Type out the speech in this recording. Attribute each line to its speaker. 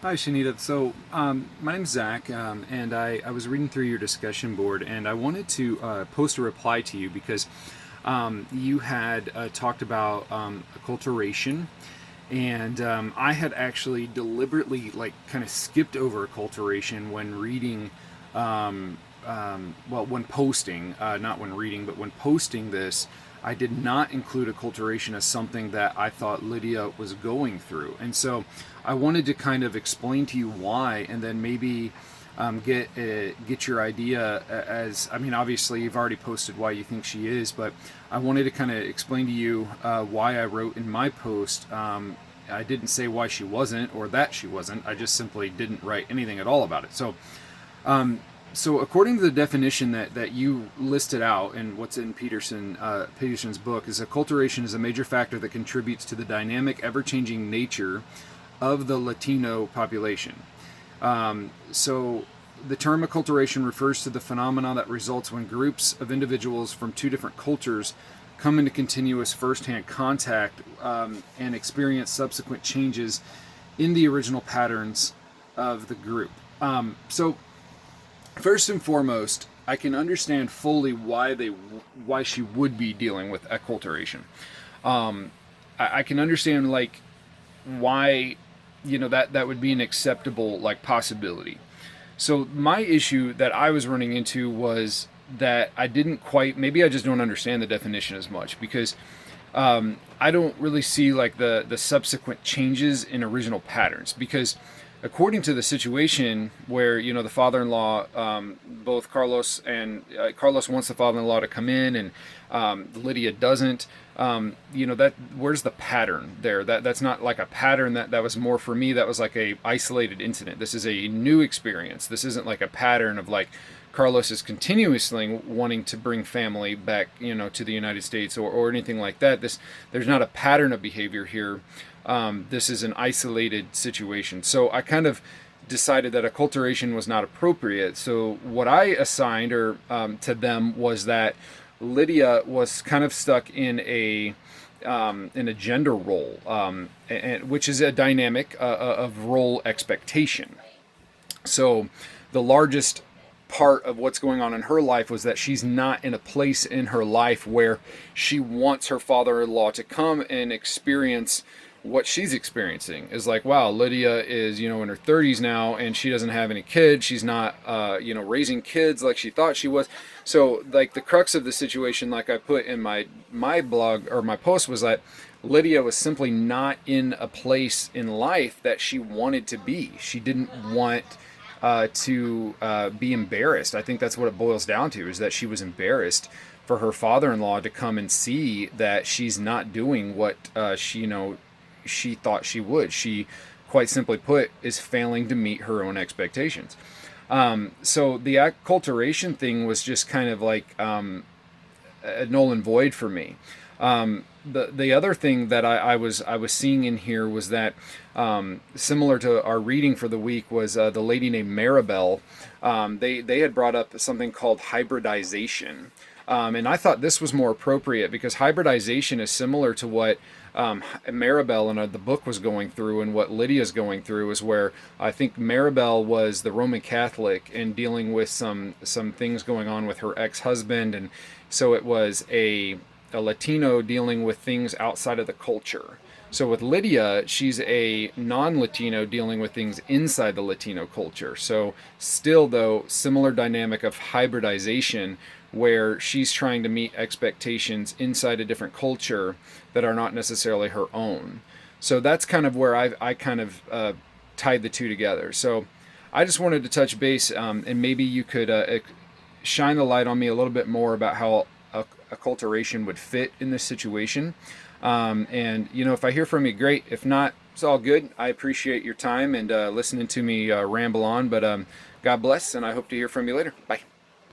Speaker 1: Hi, Shanita. My name's Zach, and I was reading through your discussion board, and I wanted to post a reply to you because you had talked about acculturation, and I had actually deliberately, like, kind of skipped over acculturation when reading, when posting, not when reading, but when posting this. I did not include acculturation as something that I thought Lydia was going through. And so I wanted to kind of explain to you why, and then maybe get your idea. As I mean, obviously you've already posted why you think she is, but I wanted to kind of explain to you why I wrote in my post. I didn't say why she wasn't or that she wasn't. I just simply didn't write anything at all about it. So according to the definition that you listed out and what's in Peterson's book, is acculturation is a major factor that contributes to the dynamic, ever-changing nature of the Latino population. So the term acculturation refers to the phenomena that results when groups of individuals from two different cultures come into continuous first-hand contact and experience subsequent changes in the original patterns of the group. So first and foremost, I can understand fully why she would be dealing with acculturation. I can understand, like, why, that would be an acceptable, like, possibility. So my issue that I was running into was that I didn't quite, maybe I just don't understand the definition as much, because I don't really see, like, the subsequent changes in original patterns, because according to the situation where, the father-in-law, both Carlos wants the father-in-law to come in, and Lydia doesn't. That, where's the pattern there? That's not like a pattern. That was more, for me, that was like a isolated incident. This is a new experience. This isn't like a pattern of, like, Carlos is continuously wanting to bring family back, to the United States, or anything like that. There's not a pattern of behavior here. This is an isolated situation. So I kind of decided that acculturation was not appropriate. So what I assigned to them was that Lydia was kind of stuck in a gender role, which is a dynamic of role expectation. So the largest part of what's going on in her life was that she's not in a place in her life where she wants her father-in-law to come and experience what she's experiencing. Is like, wow, Lydia is, in her 30s now, and she doesn't have any kids. She's not, raising kids like she thought she was. So, like, the crux of the situation, like I put in my blog or my post, was that Lydia was simply not in a place in life that she wanted to be. She didn't want to be embarrassed. I think that's what it boils down to, is that she was embarrassed for her father-in-law to come and see that she's not doing what she thought she would. She, quite simply put, is failing to meet her own expectations. So the acculturation thing was just kind of like a null and void for me. The other thing that I was seeing in here was that, similar to our reading for the week, was the lady named Maribel. They had brought up something called hybridization. And I thought this was more appropriate, because hybridization is similar to what Maribel in the book was going through, and what Lydia's going through, is where I think Maribel was the Roman Catholic and dealing with some things going on with her ex-husband, and so it was a Latino dealing with things outside of the culture. So with Lydia, she's a non-Latino dealing with things inside the Latino culture. So still, though, similar dynamic of hybridization, where she's trying to meet expectations inside a different culture that are not necessarily her own. So that's kind of where I kind of tied the two together. So I just wanted to touch base, and maybe you could shine the light on me a little bit more about how acculturation would fit in this situation. And, if I hear from you, great. If not, it's all good. I appreciate your time and listening to me ramble on. But God bless, and I hope to hear from you later. Bye.